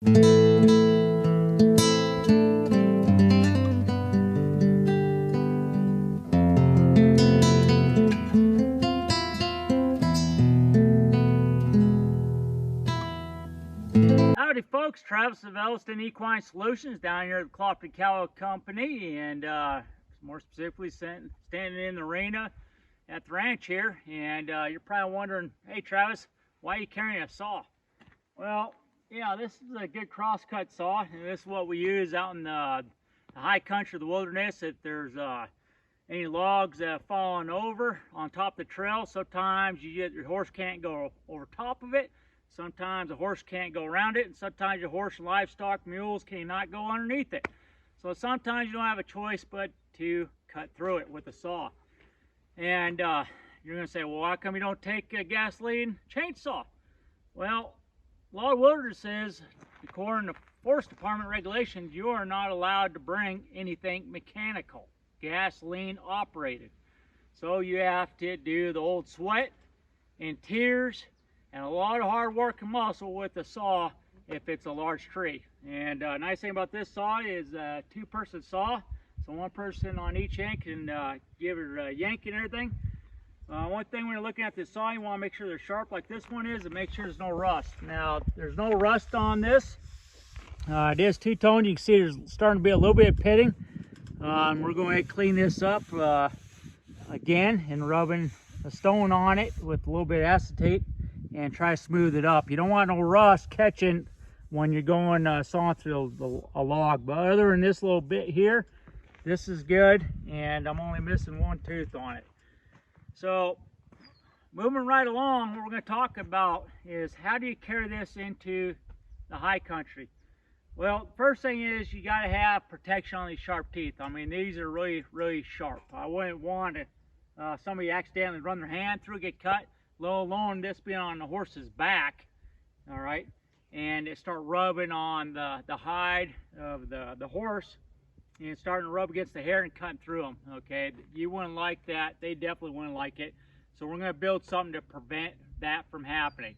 Howdy folks, Travis of Elliston Equine Solutions down here at the Clopton Cow Company, and more specifically standing in the arena at the ranch here. And you're probably wondering, hey Travis, why are you carrying a saw? Well, yeah, this is a good crosscut saw, and this is what we use out in the high country of the wilderness. If there's any logs that have fallen over on top of the trail, sometimes your horse can't go over top of it. Sometimes a horse can't go around it, and sometimes your horse and livestock mules cannot go underneath it. So sometimes you don't have a choice but to cut through it with a saw. And you're going to say, well, how come you don't take a gasoline chainsaw? Well, law of wilderness says, according to Forest Department regulations, you are not allowed to bring anything mechanical, gasoline operated. So you have to do the old sweat and tears and a lot of hard work and muscle with the saw if it's a large tree. And nice thing about this saw is a two-person saw, so one person on each end can give it a yank and everything. One thing when you're looking at this saw, you want to make sure they're sharp like this one is, and make sure there's no rust. Now, there's no rust on this. It is two-toned. You can see there's starting to be a little bit of pitting. We're going to clean this up again and rubbing a stone on it with a little bit of acetate and try to smooth it up. You don't want no rust catching when you're going sawing through a log. But other than this little bit here, this is good, and I'm only missing one tooth on it. So moving right along, what we're going to talk about is how do you carry this into the high country? Well, first thing is you got to have protection on these sharp teeth. I mean, these are really, really sharp. I wouldn't want somebody accidentally run their hand through, get cut, let alone this being on the horse's back, all right, and it start rubbing on the hide of the horse, and starting to rub against the hair and cutting through them. Okay, you wouldn't like that. They definitely wouldn't like it. So we're going to build something to prevent that from happening.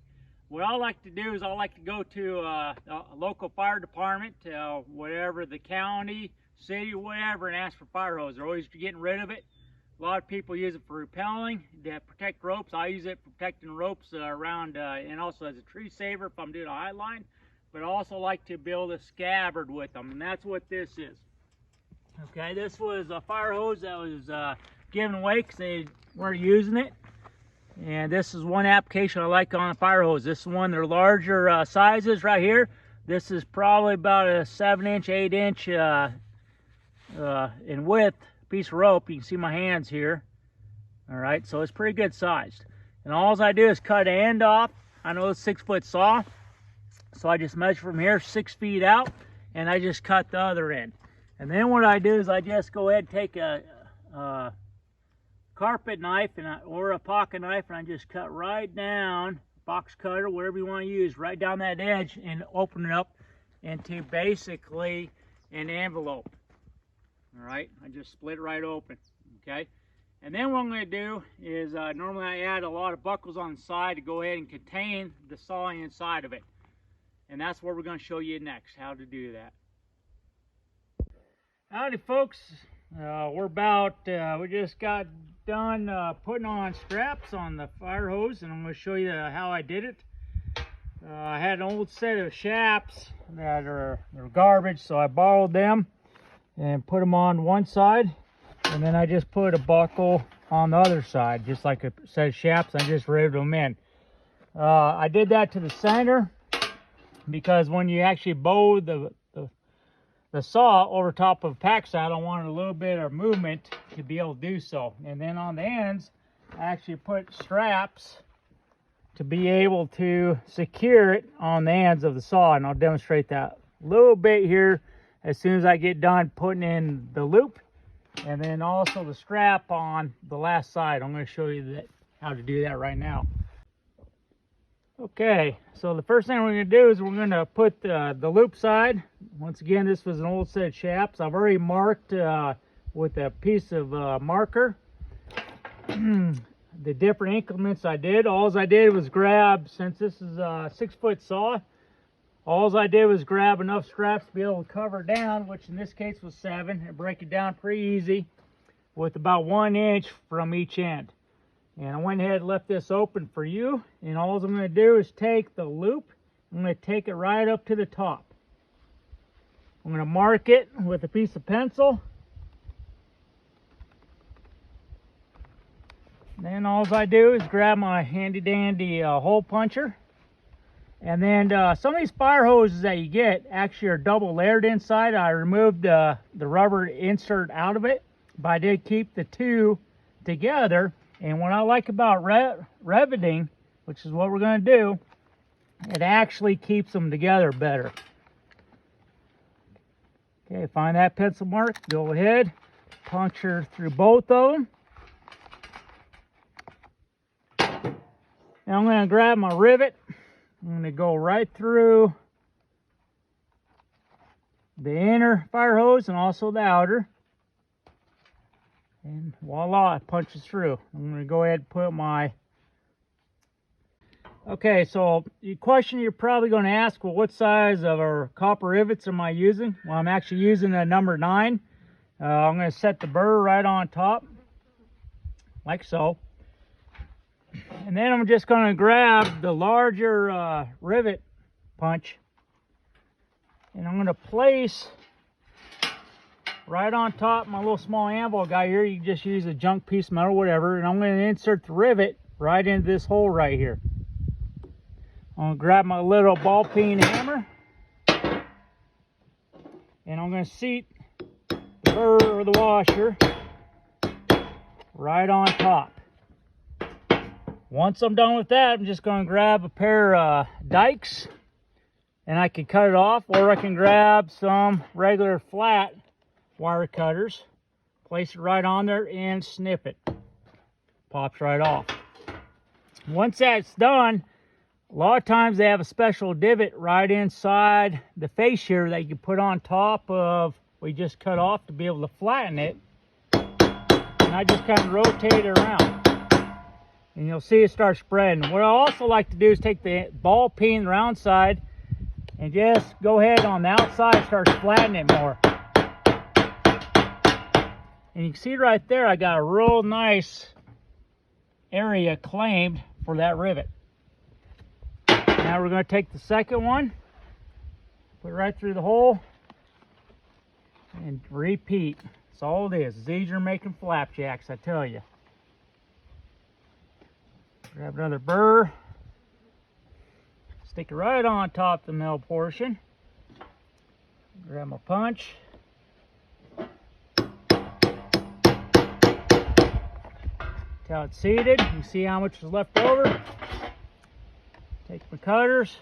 What I like to do is I like to go to a local fire department, whatever, the county, city, whatever, and ask for fire hose. They're always getting rid of it. A lot of people use it for repelling, to protect ropes. I use it for protecting ropes around, and also as a tree saver if I'm doing a high line. But I also like to build a scabbard with them, and that's what this is. Okay, this was a fire hose that was given away because they weren't using it. And this is one application I like on a fire hose. This is one of their larger sizes right here. This is probably about a 7-inch, 8-inch in width piece of rope. You can see my hands here. All right, so it's pretty good sized. And all I do is cut an end off. I know it's a 6-foot saw, so I just measure from here 6 feet out, and I just cut the other end. And then what I do is I just go ahead and take a carpet knife or a pocket knife, and I just cut right down, box cutter, whatever you want to use, right down that edge and open it up into basically an envelope. All right, I just split it right open, okay? And then what I'm going to do is normally I add a lot of buckles on the side to go ahead and contain the saw inside of it. And that's what we're going to show you next, how to do that. Howdy folks, we just got done putting on straps on the fire hose, and I'm going to show you how I did it. I had an old set of shafts that are garbage, so I borrowed them and put them on one side, and then I just put a buckle on the other side, just like a set of shafts. I just riveted them in. I did that to the center because when you actually bow the saw over top of a pack saddle, I wanted a little bit of movement to be able to do so. And then on the ends, I actually put straps to be able to secure it on the ends of the saw, and I'll demonstrate that a little bit here as soon as I get done putting in the loop, and then also the strap on the last side. I'm going to show you how to do that right now. Okay, so the first thing we're going to do is we're going to put the loop side. Once again, this was an old set of shafts. I've already marked with a piece of marker the different increments I did. All I did was grab, since this is a 6-foot saw, All I did was grab enough straps to be able to cover it down, which in this case was 7, and break it down pretty easy with about 1 inch from each end. And I went ahead and left this open for you, and all I'm going to do is take the loop, I'm going to take it right up to the top. I'm going to mark it with a piece of pencil. Then all I do is grab my handy dandy hole puncher. And then some of these fire hoses that you get actually are double layered inside. I removed the rubber insert out of it, but I did keep the two together. And what I like about riveting, which is what we're going to do, it actually keeps them together better. Okay, find that pencil mark, go ahead, puncture through both of them. Now I'm going to grab my rivet. I'm going to go right through the inner fire hose and also the outer. And voila, it punches through. I'm going to go ahead and put my... Okay, so the question you're probably going to ask, well, what size of our copper rivets am I using? Well, I'm actually using a number 9. I'm going to set the burr right on top, like so. And then I'm just going to grab the larger rivet punch, and I'm going to place right on top my little small anvil guy here. You can just use a junk piece of metal or whatever, and I'm going to insert the rivet right into this hole right here. I'm going to grab my little ball peen hammer, and I'm going to seat the burr or the washer right on top. Once I'm done with that, I'm just going to grab a pair of dikes, and I can cut it off, or I can grab some regular flat wire cutters, place it right on there, and snip it. Pops right off. Once that's done, a lot of times they have a special divot right inside the face here that you can put on top of what you just cut off to be able to flatten it. And I just kind of rotate it around, and you'll see it start spreading. What I also like to do is take the ball peen round side and just go ahead on the outside and start flattening it more. And you can see right there, I got a real nice area claimed for that rivet. Now we're going to take the second one, put it right through the hole, and repeat. That's all it is. It's easier than making flapjacks, I tell you. Grab another burr, stick it right on top of the middle portion. Grab my punch. Till it's seated. You see how much is left over. Take my cutters.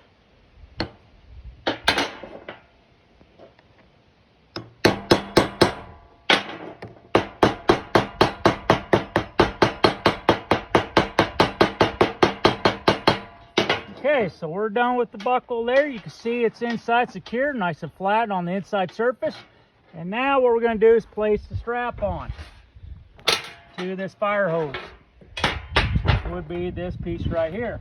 Okay, so we're done with the buckle there. You can see it's inside secure, nice and flat on the inside surface. And now what we're going to do is place the strap on to this fire hose, which would be this piece right here.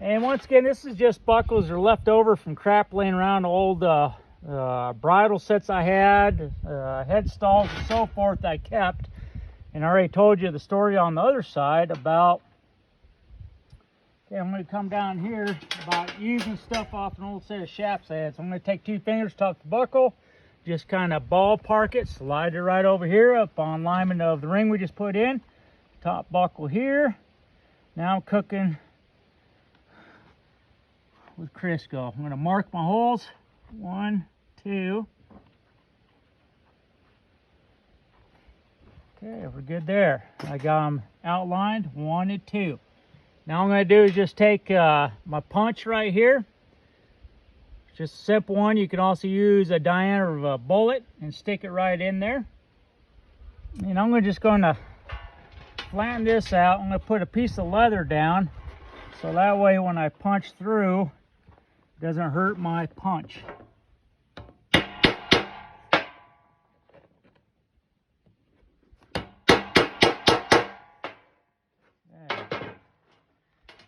And once again, this is just buckles that are left over from crap laying around, old bridle sets I had, head stalls and so forth I kept. And I already told you the story on the other side about, okay, I'm going to come down here about using stuff off an old set of shafts I had. So I'm going to take 2 fingers, tuck the buckle, just kind of ballpark it, slide it right over here up on alignment of the ring we just put in. Top buckle here. Now I'm cooking with Crisco. I'm going to mark my holes. 1, 2. Okay, we're good there. I got them outlined, 1 and 2. Now what I'm going to do is just take my punch right here. It's just a simple one. You can also use a diameter of a bullet and stick it right in there. And I'm just going to flatten this out. I'm going to put a piece of leather down, so that way when I punch through, it doesn't hurt my punch. Okay.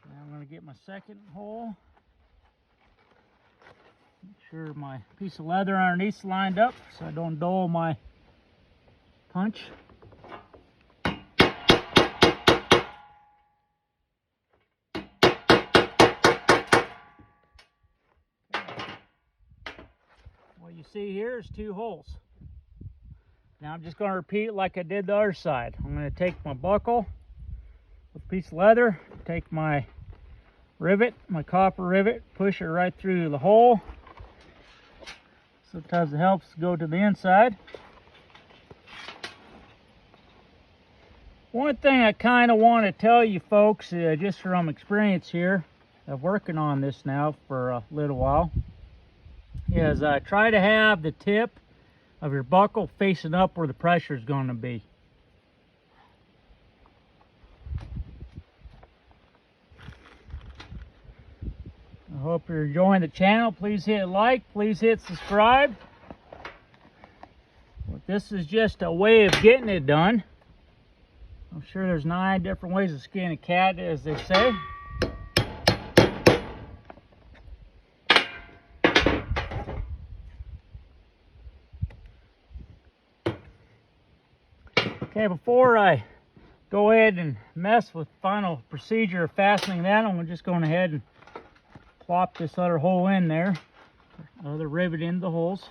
Now I'm going to get my second hole. sure my piece of leather underneath's lined up so I don't dull my punch. What you see here is 2 holes. Now I'm just going to repeat it like I did the other side. I'm going to take my buckle with a piece of leather, take my rivet, my copper rivet, push it right through the hole. Sometimes it helps to go to the inside. One thing I kind of want to tell you folks, just from experience here of working on this now for a little while, is try to have the tip of your buckle facing up where the pressure is going to be. I hope you're enjoying the channel. Please hit like, please hit subscribe. Well, this is just a way of getting it done. I'm sure there's 9 different ways to skin a cat, as they say. Okay, before I go ahead and mess with final procedure of fastening that, I'm just going ahead and plop this other hole in there, other rivet in the holes.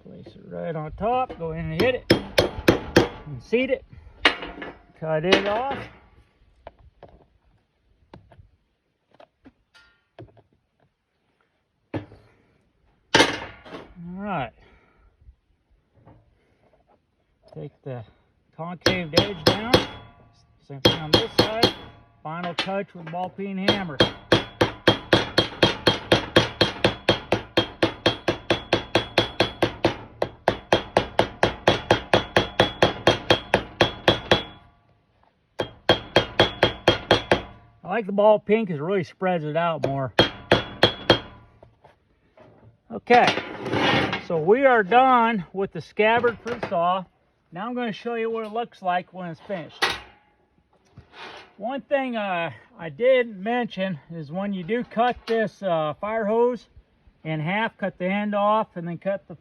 Place it right on top, go in and hit it, and seat it, cut it off. Alright, take the concave edge down, same thing on this side, final touch with ball peen hammer. I like the ball peen because it really spreads it out more. Okay, so we are done with the scabbard for the saw. Now I'm going to show you what it looks like when it's finished. One thing I did mention is when you do cut this fire hose in half, cut the end off, and then cut the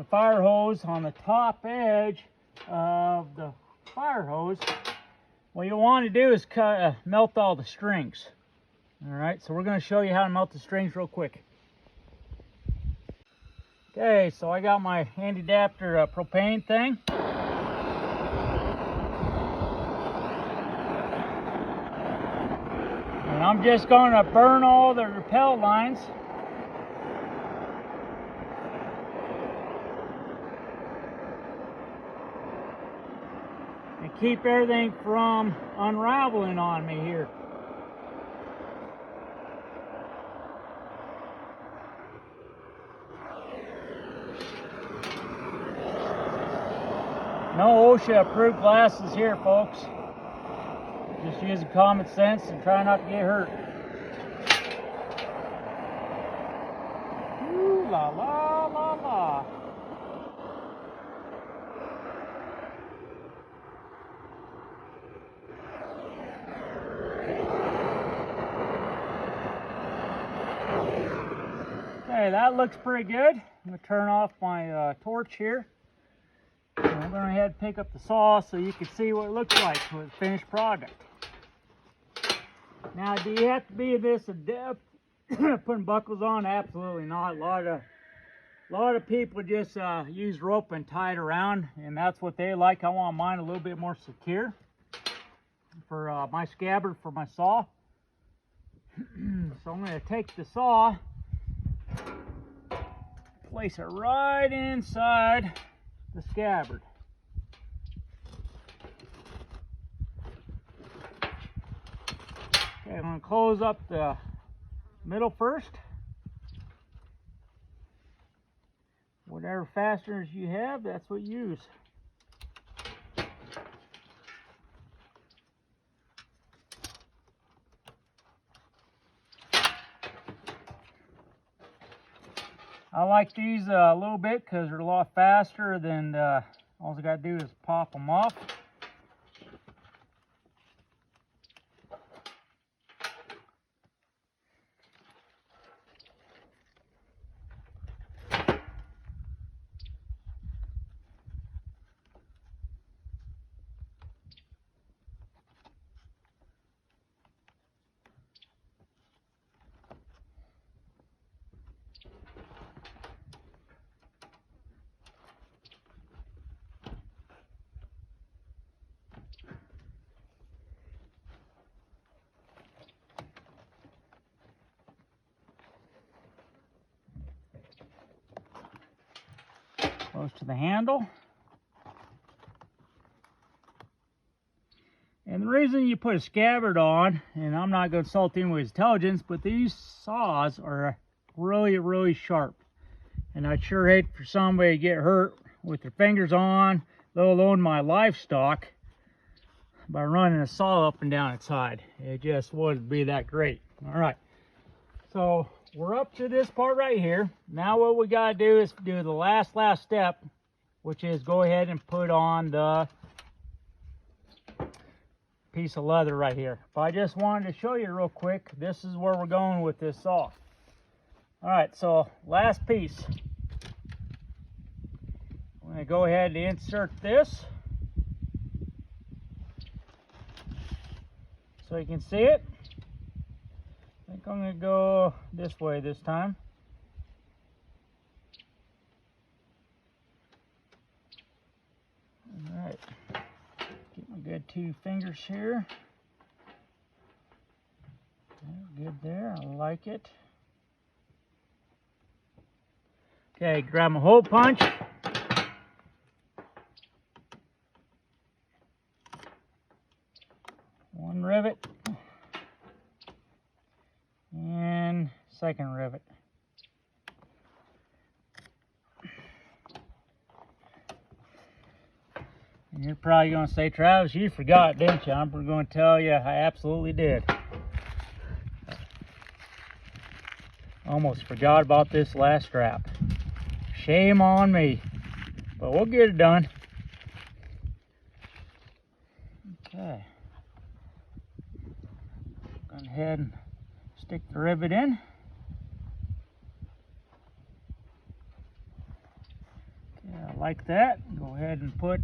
fire hose on the top edge of the fire hose, what you want to do is melt all the strings. Alright, so we're going to show you how to melt the strings real quick. Okay, so I got my anti-adapter propane thing. And I'm just going to burn all the rappel lines. And keep everything from unraveling on me here. No OSHA approved glasses here, folks. Just using common sense and try not to get hurt. Ooh la la la la. Okay, that looks pretty good. I'm going to turn off my torch here. I'm going to head and pick up the saw so you can see what it looks like with the finished product. Now, do you have to be this adept putting buckles on? Absolutely not. A lot of people just use rope and tie it around, and that's what they like. I want mine a little bit more secure for my scabbard for my saw. So I'm going to take the saw, place it right inside the scabbard. Okay, I'm going to close up the middle first. Whatever fasteners you have, that's what you use. I like these a little bit because they're a lot faster than all I got to do is pop them off. Close to the handle. And the reason you put a scabbard on, and I'm not going to insult anyone's intelligence, but these saws are really, really sharp. And I'd sure hate for somebody to get hurt with their fingers on, let alone my livestock, by running a saw up and down its side. It just wouldn't be that great. All right. So we're up to this part right here. Now what we got to do is do the last step, which is go ahead and put on the piece of leather right here. But I just wanted to show you real quick, this is where we're going with this saw. All right, so last piece. I'm going to go ahead and insert this so you can see it. I think I'm going to go this way this time. All right, get my good 2 fingers here. Okay, good there, I like it. Okay, grab my hole punch. One rivet. And second rivet. And you're probably going to say, Travis, you forgot, didn't you? I'm going to tell you, I absolutely did. Almost forgot about this last strap. Shame on me. But we'll get it done. Okay. Go ahead and stick the rivet in. Okay, I like that. Go ahead and put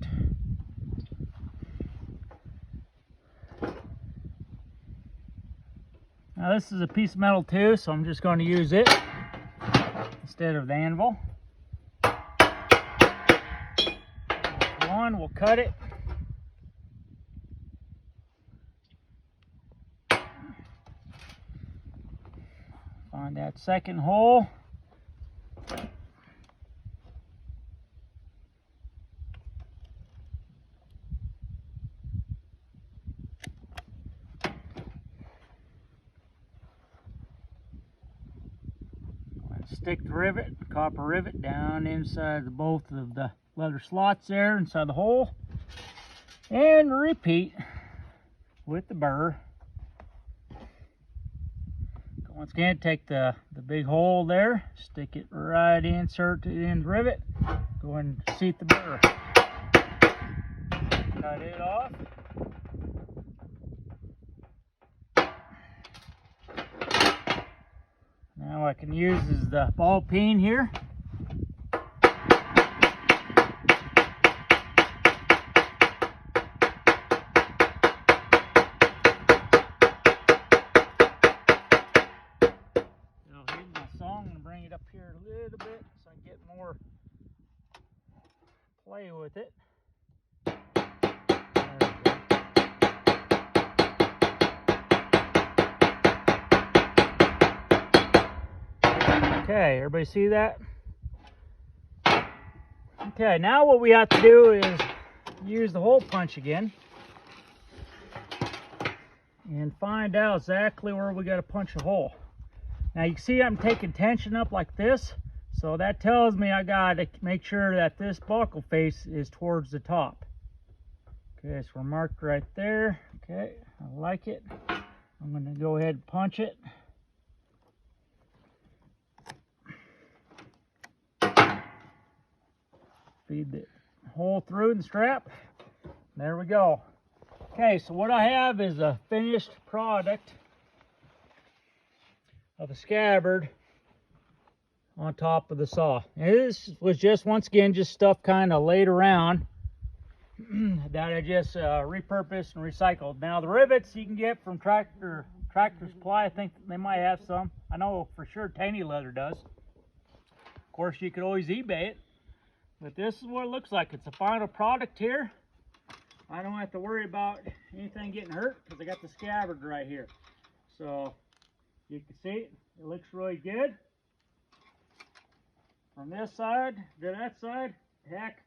now this is a piece of metal too, so I'm just going to use it instead of the anvil. One, we'll cut it. Find that second hole. Stick the rivet, copper rivet, down inside both of the leather slots there inside the hole, and repeat with the burr. Once again, take the big hole there, stick it right, insert it in the rivet, go and seat the burr. Cut it off. Now what I can use is the ball peen here. Up here a little bit so I can get more play with it. Okay, everybody see that? Okay, now what we have to do is use the hole punch again and find out exactly where we got to punch a hole. Now you can see I'm taking tension up like this, so that tells me I got to make sure that this buckle face is towards the top. Okay, so we're marked right there. Okay, I like it. I'm going to go ahead and punch it. feed the hole through the strap. There we go. Okay, so what I have is a finished product of a scabbard on top of the saw. And this was just, once again, just stuff kind of laid around that I just repurposed and recycled. Now the rivets you can get from Tractor Supply. I think they might have some. I know for sure Taney Leather does. Of course, you could always eBay it, but this is what it looks like. It's a final product here. I don't have to worry about anything getting hurt because I got the scabbard right here. So you can see it looks really good. From this side to that side, heck,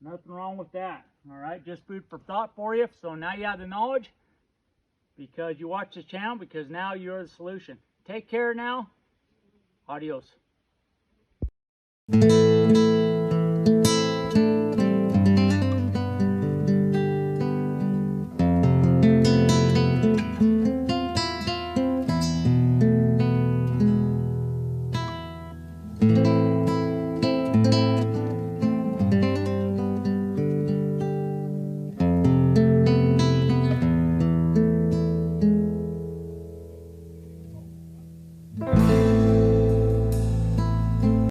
nothing wrong with that. All right, just food for thought for you. So now you have the knowledge because you watch this channel, because now you're the solution. Take care now. Adios.